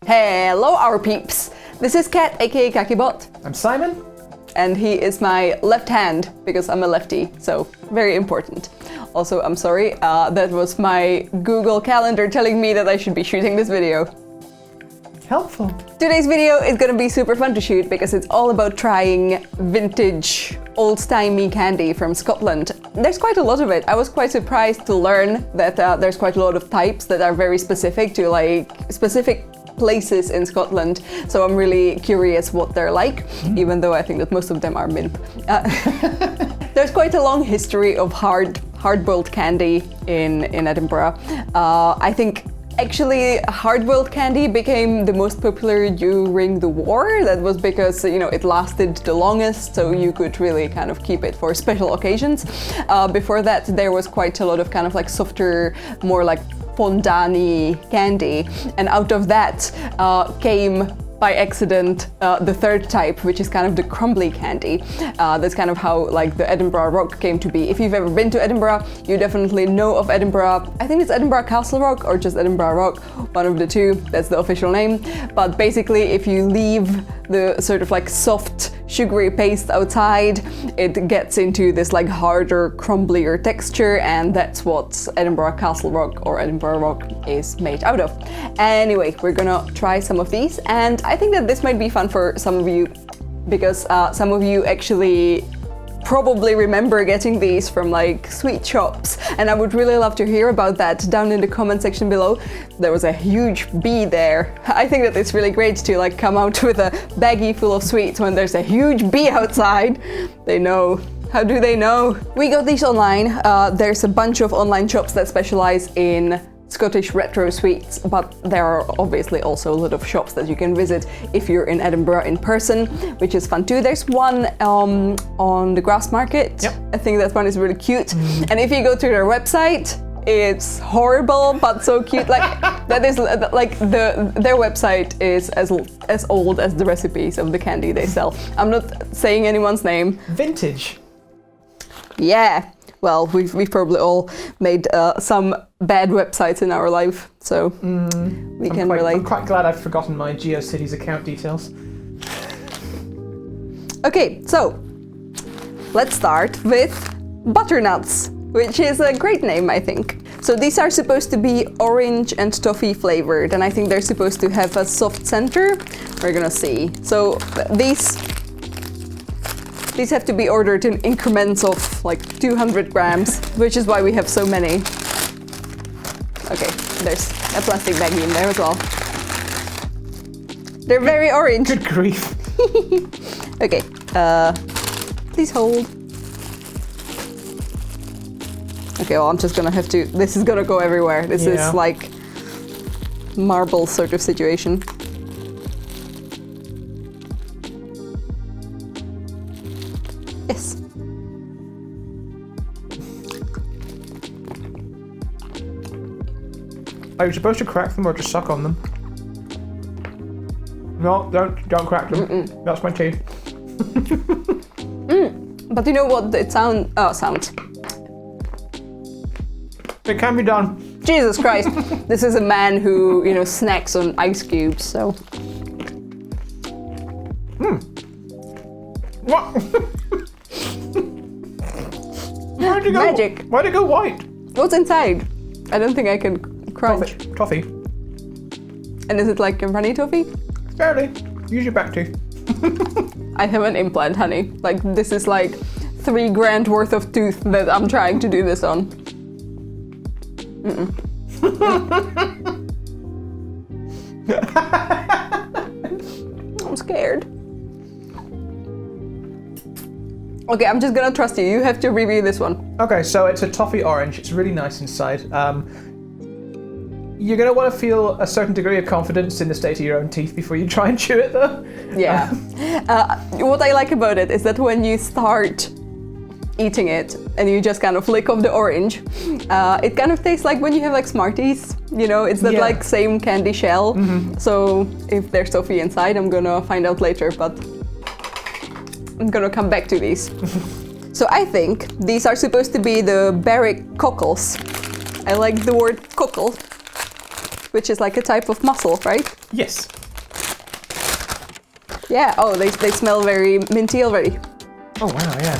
Hello, our peeps! This is Kat, aka Kakibot. I'm Simon. And he is my left hand, because I'm a lefty, so very important. Also, I'm sorry, that was my Google Calendar telling me that I should be shooting this video. Helpful. Today's video is gonna be super fun to shoot because it's all about trying vintage, old-timey candy from Scotland. There's quite a lot of it. I was quite surprised to learn that there's quite a lot of types that are very specific to like specific places in Scotland. So I'm really curious what they're like, even though I think that most of them are mint. There's quite a long history of hard-boiled candy in Edinburgh. I think actually, hard-boiled candy became the most popular during the war. That was because, you know, it lasted the longest, so you could really kind of keep it for special occasions. Before that, there was quite a lot of kind of like softer, more like fondant-y candy, and out of that came by accident the third type, which is kind of the crumbly candy. That's kind of how like the Edinburgh Rock came to be. If you've ever been to Edinburgh, you definitely know of Edinburgh. I think it's Edinburgh Castle Rock or just Edinburgh Rock, one of the two. That's the official name. But basically, if you leave the sort of like soft sugary paste outside, it gets into this like harder, crumblier texture, and that's what Edinburgh Castle Rock or Edinburgh Rock is made out of. Anyway, we're gonna try some of these, and I think that this might be fun for some of you because some of you actually probably remember getting these from like sweet shops, and I would really love to hear about that down in the comment section below. There was a huge bee there. I think that it's really great to like come out with a baggie full of sweets when there's a huge bee outside. They know. How do they know? We got these online. There's a bunch of online shops that specialize in Scottish retro sweets, but there are obviously also a lot of shops that you can visit if you're in Edinburgh in person, which is fun too. There's one on the Grass Market. Yep. I think that one is really cute. And if you go to their website, it's horrible but so cute. Like that is like their website is as old as the recipes of the candy they sell. I'm not saying anyone's name. Vintage. Yeah. Well, we've probably all made some bad websites in our life, so we can relate. I'm quite glad I've forgotten my GeoCities account details. Okay, so let's start with butternuts, which is a great name, I think. So these are supposed to be orange and toffee flavored, and I think they're supposed to have a soft center. We're gonna see. So these have to be ordered in increments of like 200 grams, which is why we have so many. Okay, there's a plastic baggie in there as well. They're very orange. Good grief. Okay, please hold. Okay, well, I'm just gonna have to, this is gonna go everywhere. This is like marble sort of situation. Yes. Are you supposed to crack them or just suck on them? No, don't crack them. That's my teeth. But you know what it sounds? It can be done. Jesus Christ. This is a man who, you know, snacks on ice cubes, so. What? Why'd it go? Magic. Why'd it go white? What's inside? I don't think I can crunch. Toffee. And is it like a runny toffee? Barely. Use your back tooth. I have an implant, honey. Like, this is like 3 grand worth of tooth that I'm trying to do this on. I'm scared. Okay, I'm just gonna trust you. You have to review this one. Okay, so it's a toffee orange. It's really nice inside. You're gonna want to feel a certain degree of confidence in the state of your own teeth before you try and chew it, though. Yeah. What I like about it is that when you start eating it and you just kind of lick off the orange, it kind of tastes like when you have like Smarties. You know, it's that like same candy shell. So if there's toffee inside, I'm gonna find out later, but I'm gonna come back to these. So I think these are supposed to be the beric cockles. I like the word cockle, which is like a type of mussel, right? Yes. Yeah, oh, they smell very minty already. Oh wow, yeah.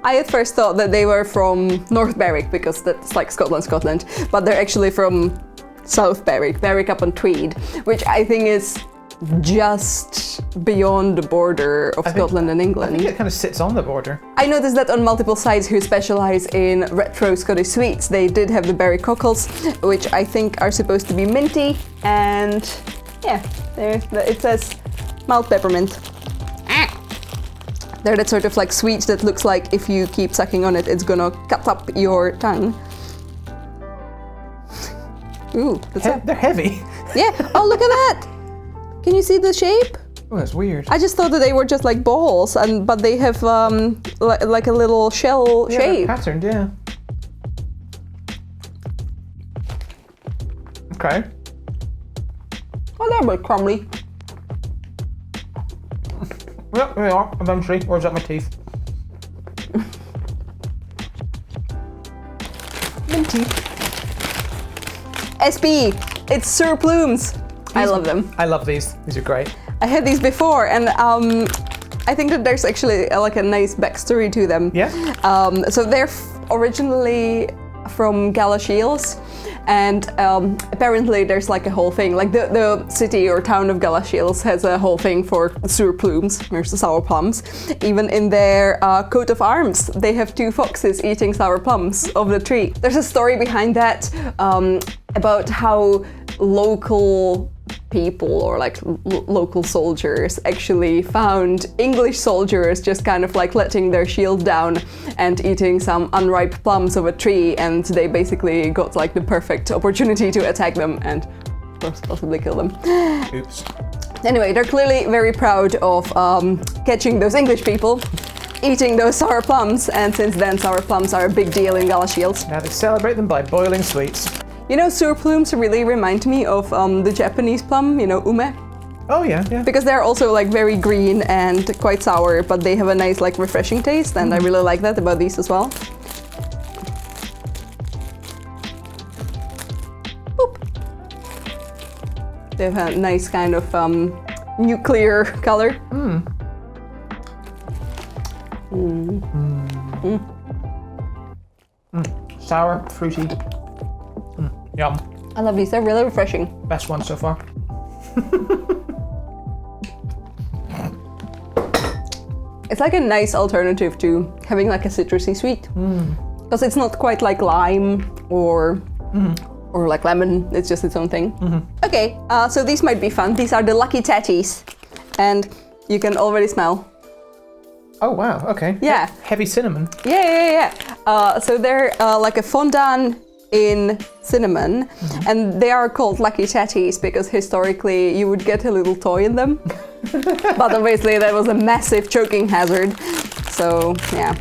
I at first thought that they were from North Berwick because that's like Scotland, but they're actually from South Berwick, Berwick up on Tweed, which I think is just beyond the border of Scotland and England. I think it kind of sits on the border. I noticed that on multiple sites who specialize in retro Scottish sweets, they did have the berry cockles, which I think are supposed to be minty, and yeah, it says mild peppermint. They're that sort of like sweet that looks like if you keep sucking on it, it's gonna cut up your tongue. Ooh, They're heavy. Yeah, oh look at that! Can you see the shape? Oh, that's weird. I just thought that they were just like balls, but they have like a little shell shape. They're patterned, yeah. Okay. Oh, they're a bit crumbly. Yep, there they are, eventually. Where's that my teeth? Minty. SB, it's Sir Plums. I love them. I love these. These are great. I had these before, and I think that there's actually like a nice backstory to them. Yeah? So they're originally from Galashiels, and apparently there's like a whole thing, like the city or town of Galashiels has a whole thing for sour plumes, there's the sour plums. Even in their coat of arms, they have two foxes eating sour plums of the tree. There's a story behind that about how local people or like local soldiers actually found English soldiers just kind of like letting their shield down and eating some unripe plums of a tree, and they basically got like the perfect opportunity to attack them and of course possibly kill them. Oops. Anyway, they're clearly very proud of catching those English people eating those sour plums, and since then sour plums are a big deal in Galashiels. Now they celebrate them by boiling sweets. You know, sour plumes really remind me of the Japanese plum, you know, ume. Oh yeah, yeah. Because they're also like very green and quite sour, but they have a nice like refreshing taste, and I really like that about these as well. Boop. They have a nice kind of nuclear color. Sour, fruity. Yum. I love these, they're really refreshing. Best one so far. It's like a nice alternative to having like a citrusy sweet. Because it's not quite like lime or like lemon, it's just its own thing. Okay, so these might be fun. These are the lucky tatties, and you can already smell. Oh wow, okay. Yeah. Heavy cinnamon. Yeah. So they're like a fondant in cinnamon, and they are called lucky tatties because historically you would get a little toy in them. But obviously that was a massive choking hazard. So yeah.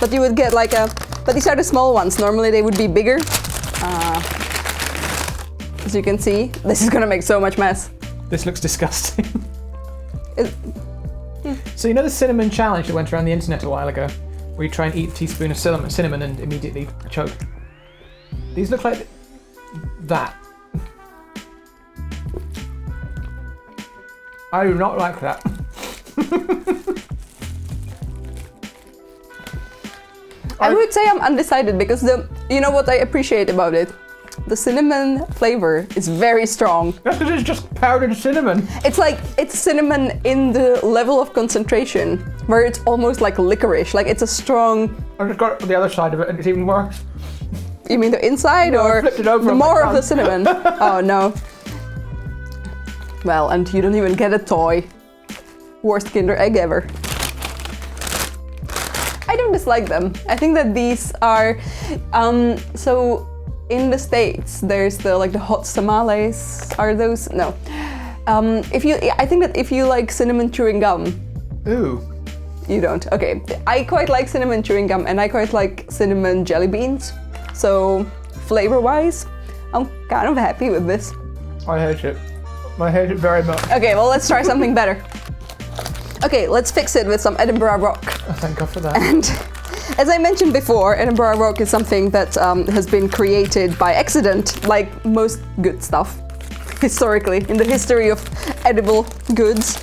But you would get like but these are the small ones. Normally they would be bigger. As you can see, this is gonna make so much mess. This looks disgusting. So you know the cinnamon challenge that went around the internet a while ago, where you try and eat a teaspoon of cinnamon and immediately choke? These look like that. I do not like that. I would say I'm undecided because you know what I appreciate about it? The cinnamon flavor is very strong. That's because it's just powdered cinnamon. It's like, it's cinnamon in the level of concentration where it's almost like licorice, like it's a strong... I just got the other side of it and it's even worse. You mean the inside, no, or I flipped it over the on more my of the tongue. cinnamon? Oh no. Well, and you don't even get a toy. Worst Kinder Egg ever. I don't dislike them. I think that these are, so in the States, there's the hot tamales. Are those? No. I think that if you like cinnamon chewing gum. Ooh. You don't? Okay. I quite like cinnamon chewing gum, and I quite like cinnamon jelly beans. So, flavor-wise, I'm kind of happy with this. I hate it. I hate it very much. Okay, well, let's try something better. Okay, let's fix it with some Edinburgh rock. Oh, thank God for that. And As I mentioned before, Edinburgh Rock is something that has been created by accident, like most good stuff, historically, in the history of edible goods.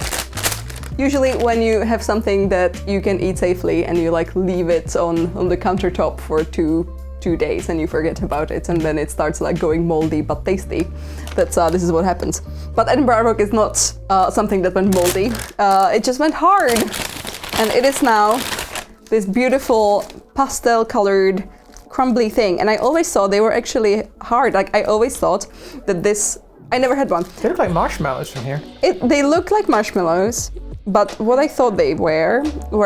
Usually when you have something that you can eat safely and you like leave it on the countertop for two days and you forget about it and then it starts like going moldy but tasty, this is what happens. But Edinburgh Rock is not something that went moldy, it just went hard. And it is now this beautiful pastel colored crumbly thing. And I always thought they were actually hard. Like I always thought that I never had one. They look like marshmallows from here. They look like marshmallows, but what I thought they were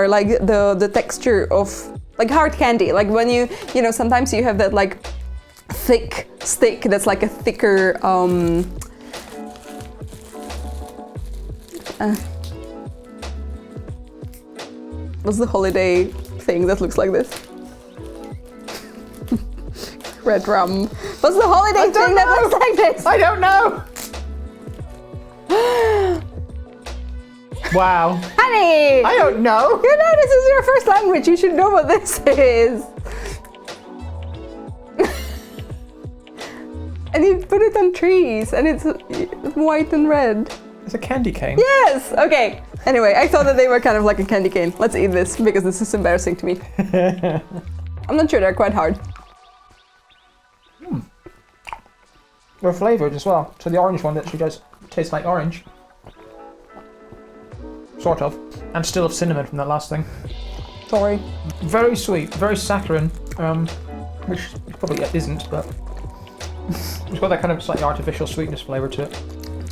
like the texture of like hard candy. Like when you know, sometimes you have that like thick stick that's like a thicker, what's the holiday thing that looks like this? Red rum. What's the holiday thing that looks like this? I don't know! Wow. Honey! I don't know! You know this is your first language, you should know what this is. And you put it on trees and it's white and red. It's a candy cane. Yes! Okay. Anyway, I thought that they were kind of like a candy cane. Let's eat this because this is embarrassing to me. I'm not sure, they're quite hard. They're flavoured as well. So the orange one literally does taste like orange. Sort of. And still have cinnamon from that last thing. Sorry. Very sweet, very saccharine, which probably isn't, but it's got that kind of slightly artificial sweetness flavour to it.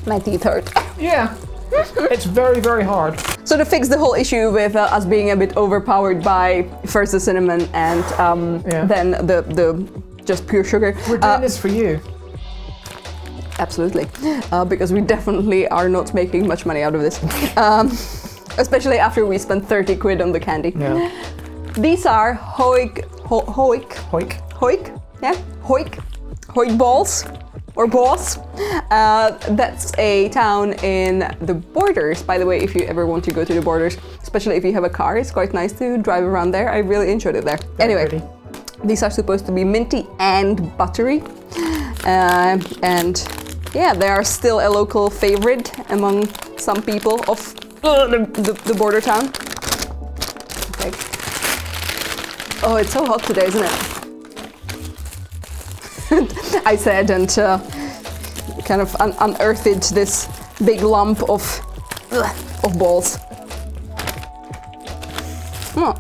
My teeth hurt. Yeah. It's very, very hard. So to fix the whole issue with us being a bit overpowered by first the cinnamon and then the just pure sugar. We're doing this for you. Absolutely, because we definitely are not making much money out of this, especially after we spent 30 quid on the candy. Yeah. These are hoik balls, or balls. That's a town in the Borders. By the way, if you ever want to go to the Borders, especially if you have a car, it's quite nice to drive around there. I really enjoyed it there. Anyway, pretty. These are supposed to be minty and buttery. And yeah, they are still a local favorite among some people of the border town. Okay. Oh, it's so hot today, isn't it? I said, and kind of unearthed this big lump of balls. Oh.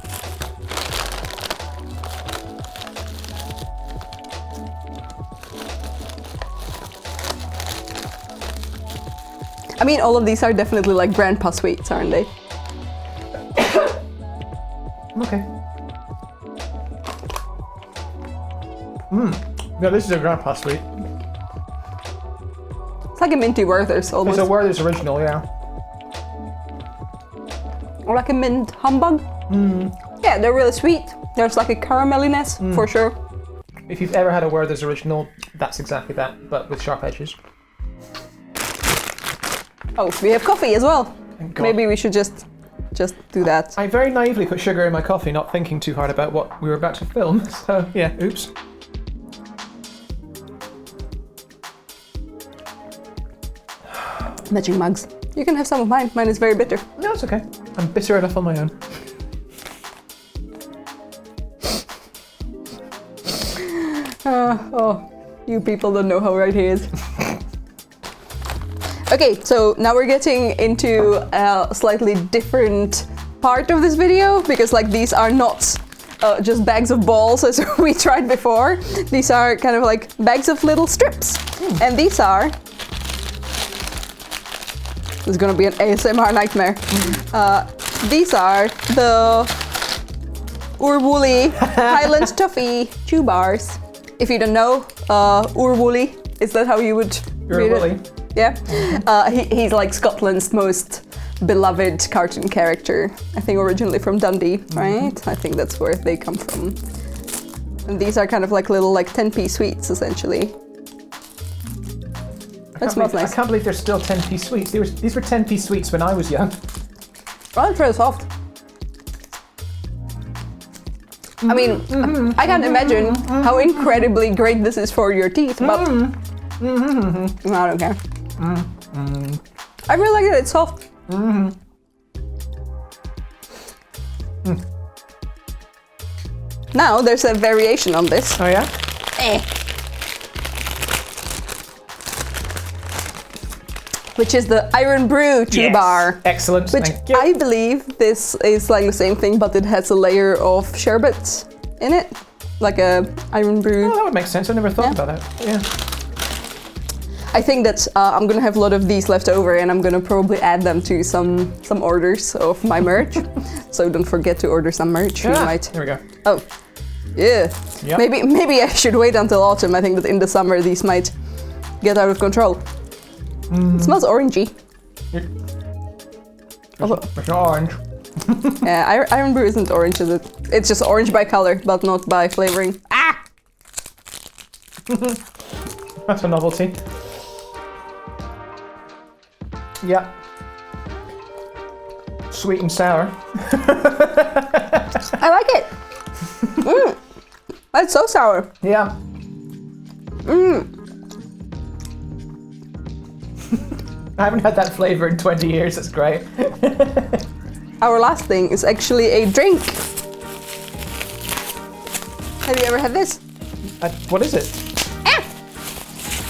I mean, all of these are definitely like grandpa sweets, aren't they? Okay. Yeah, this is a grandpa sweet. It's like a minty Werther's almost. It's a Werther's original, yeah. Or like a mint humbug. Yeah, they're really sweet. There's like a caramelliness for sure. If you've ever had a Werther's original, that's exactly that, but with sharp edges. Oh, we have coffee as well. Thank God. Maybe we should just do that. I very naively put sugar in my coffee, not thinking too hard about what we were about to film. So yeah, oops. Matching mugs. You can have some of mine. Mine is very bitter. No, it's okay. I'm bitter enough on my own. Oh, you people don't know how right he is. Okay, so now we're getting into a slightly different part of this video because like these are not just bags of balls as we tried before. These are kind of like bags of little strips. And these are... This is gonna be an ASMR nightmare. These are the Urwooly Highland Toffee Chew Bars. If you don't know, Urwooly, is that how you would read it? Yeah. He's like Scotland's most beloved cartoon character. I think originally from Dundee, right? I think that's where they come from. And these are kind of like little like 10p sweets essentially. That smells nice. I can't believe they're still 10p sweets. These were 10p sweets when I was young. Oh, it's really soft. I mean, I can't imagine how incredibly great this is for your teeth, but I don't care. I really like it, it's soft. Now there's a variation on this. Oh yeah? Which is the Iron Brew chew bar. Excellent, Which thank you. I believe this is like the same thing, but it has a layer of sherbet in it. Like a Iron Brew. Oh, that would make sense. I never thought about that. Yeah. I think that I'm gonna have a lot of these left over, and I'm gonna probably add them to some orders of my merch. So don't forget to order some merch. You might. Here we go. Oh, yeah. Yep. Maybe I should wait until autumn. I think that in the summer these might get out of control. It smells orangey. It's not orange. Yeah, Iron Brew isn't orange, is it? It's just orange by color, but not by flavoring. Ah! That's a novelty. Yeah. Sweet and sour. I like it. That's so sour. Yeah. I haven't had that flavor in 20 years, that's great. Our last thing is actually a drink. Have you ever had this? What is it?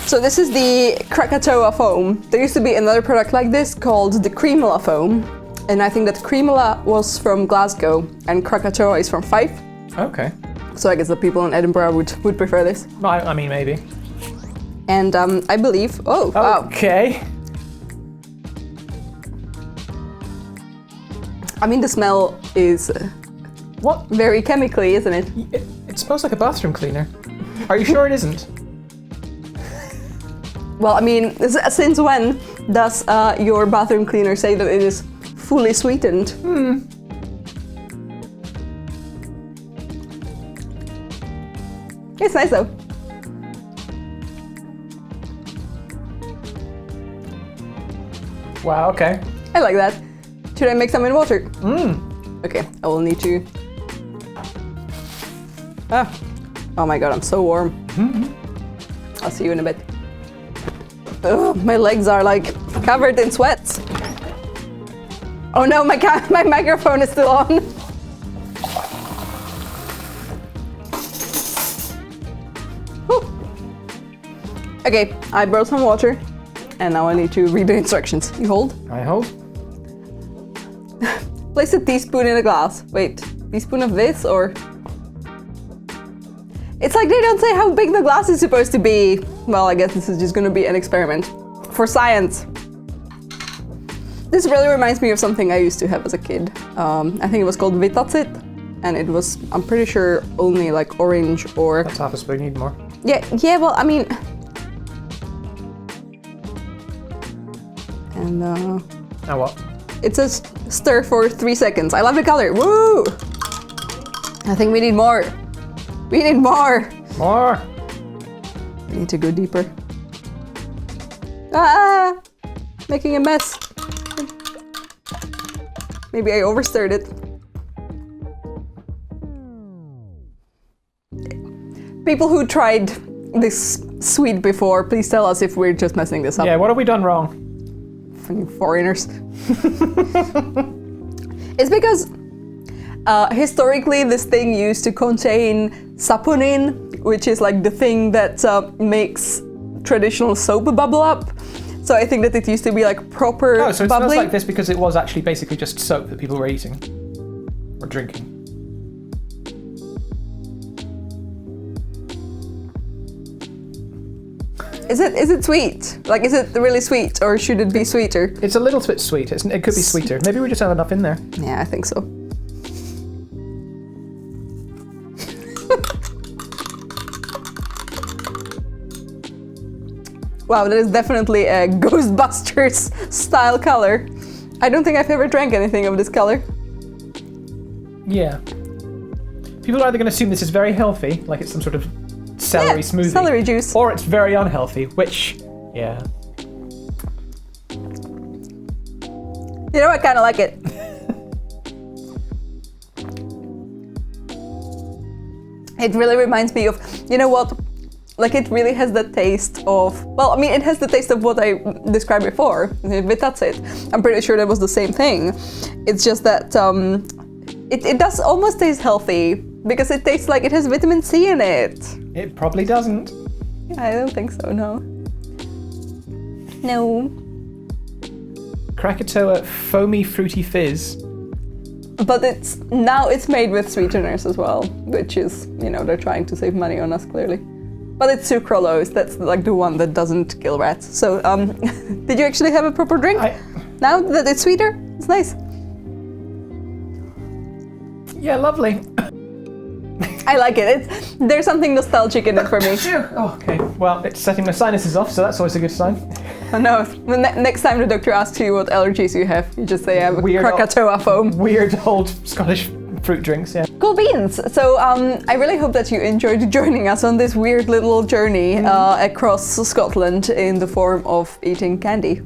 So this is the Krakatoa foam. There used to be another product like this called the Creamla foam. And I think that Creamla was from Glasgow and Krakatoa is from Fife. Okay. So I guess the people in Edinburgh would prefer this. I mean, maybe. And I believe, wow. Okay. I mean, the smell is What? very chemically, isn't it? It smells like a bathroom cleaner. Are you sure it isn't? Well, I mean, since when does your bathroom cleaner say that it is fully sweetened? It's nice though. Wow, okay. I like that. Should I make some in water? Okay, I will need to. Oh my god, I'm so warm. I'll see you in a bit. Ugh, my legs are like covered in sweat. Oh no, my microphone is still on. Whew. Okay, I brought some water, and now I need to read the instructions. You hold. I hold. Place a teaspoon in a glass. Wait, teaspoon of this or? It's like they don't say how big the glass is supposed to be. Well, I guess this is just gonna be an experiment. For science. This really reminds me of something I used to have as a kid. I think it was called Vitatsit, and it was, I'm pretty sure, only like orange or... That's half a spoon, need more. Yeah, well, I mean... And Now what? it says stir for 3 seconds. I love the color, woo! I think we need more. We need more. More! We need to go deeper. Ah! Making a mess. Maybe I overstirred it. People who tried this sweet before, please tell us if we're just messing this up. Yeah, what have we done wrong? Fucking foreigners. It's because historically this thing used to contain saponin, which is like the thing that makes traditional soap bubble up. So I think that it used to be like proper Oh, so it bubbly. smells like this because it was actually basically just soap that people were eating or drinking. Is it sweet? Like, is it really sweet, or should it be sweeter? It's a little bit sweet. It could be sweeter. Maybe we just have enough in there. Yeah, I think so. Wow, that is definitely a Ghostbusters style color. I don't think I've ever drank anything of this color. Yeah. People are either going to assume this is very healthy, like it's some sort of celery smoothie. Celery juice. Or it's very unhealthy, which, yeah. You know, I kind of like it. It really reminds me of, you know what? Like it really has the taste of, well, I mean, it has the taste of what I described before. That's it. I'm pretty sure that was the same thing. It's just that it does almost taste healthy because it tastes like it has vitamin C in it. It probably doesn't. I don't think so, no. No. Krakatoa foamy fruity fizz. But it's made with sweeteners as well, which is, you know, they're trying to save money on us clearly. But it's sucralose, that's like the one that doesn't kill rats. So, did you actually have a proper drink? Now that it's sweeter? It's nice. Yeah, lovely. I like it. There's something nostalgic in it for me. Oh, okay, well, it's setting my sinuses off, so that's always a good sign. I know. Next time the doctor asks you what allergies you have, you just say I have Krakatoa foam. Weird old Scottish fruit drinks, yeah. Cool beans. So I really hope that you enjoyed joining us on this weird little journey across Scotland in the form of eating candy.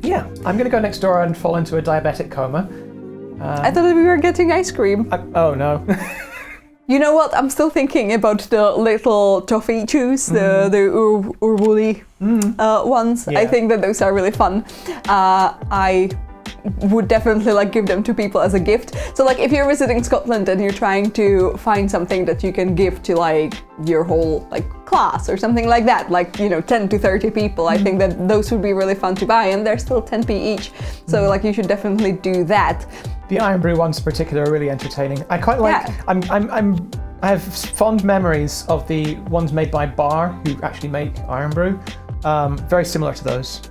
Yeah, I'm gonna go next door and fall into a diabetic coma. I thought that we were getting ice cream. Oh no. You know what? I'm still thinking about the little toffee chews, the urwuli ones. Yeah. I think that those are really fun. I would definitely like give them to people as a gift. So like if you're visiting Scotland and you're trying to find something that you can give to like your whole like class or something like that, like, you know, 10 to 30 people, I think that those would be really fun to buy, and they're still 10p each. So like you should definitely do that. The Iron Brew ones in particular are really entertaining. I quite like. Yeah. I have fond memories of the ones made by Bar, who actually make Iron Brew. Very similar to those.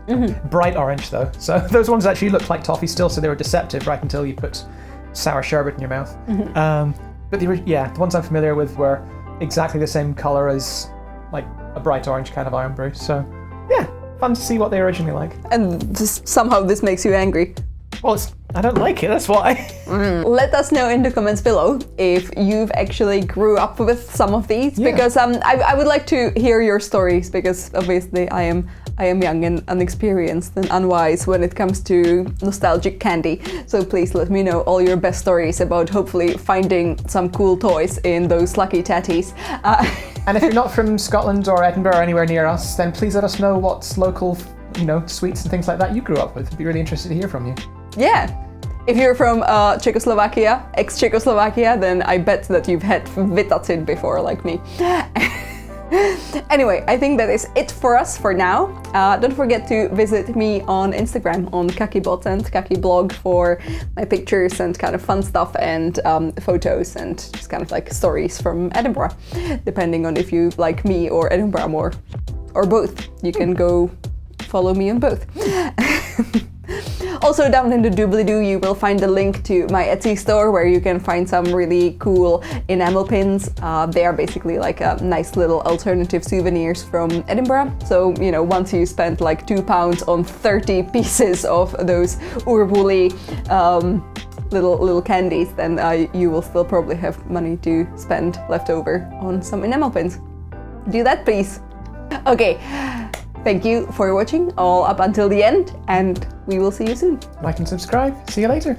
Bright orange though. So those ones actually looked like toffee still, so they were deceptive right until you put sour sherbet in your mouth. But the ones I'm familiar with were exactly the same color as like a bright orange kind of Iron Brew. So yeah, fun to see what they originally like. And somehow this makes you angry. Well, I don't like it, that's why. Let us know in the comments below if you've actually grew up with some of these, because I would like to hear your stories, because obviously I am young and unexperienced and unwise when it comes to nostalgic candy. So please let me know all your best stories about hopefully finding some cool toys in those lucky tatties. And if you're not from Scotland or Edinburgh or anywhere near us, then please let us know what local, you know, sweets and things like that you grew up with. I'd be really interested to hear from you. Yeah. If you're from Czechoslovakia, ex-Czechoslovakia, then I bet that you've had vitacid before, like me. Anyway, I think that is it for us for now. Don't forget to visit me on Instagram on kakibot and kakiblog for my pictures and kind of fun stuff and photos and just kind of like stories from Edinburgh, depending on if you like me or Edinburgh more, or both. You can go follow me on both. Also down in the doobly-doo you will find a link to my Etsy store where you can find some really cool enamel pins. They are basically like a nice little alternative souvenirs from Edinburgh. So, you know, once you spend like £2 on 30 pieces of those urwuli little candies, then you will still probably have money to spend left over on some enamel pins. Do that, please. Okay. Thank you for watching all up until the end, and we will see you soon. Like and subscribe. See you later.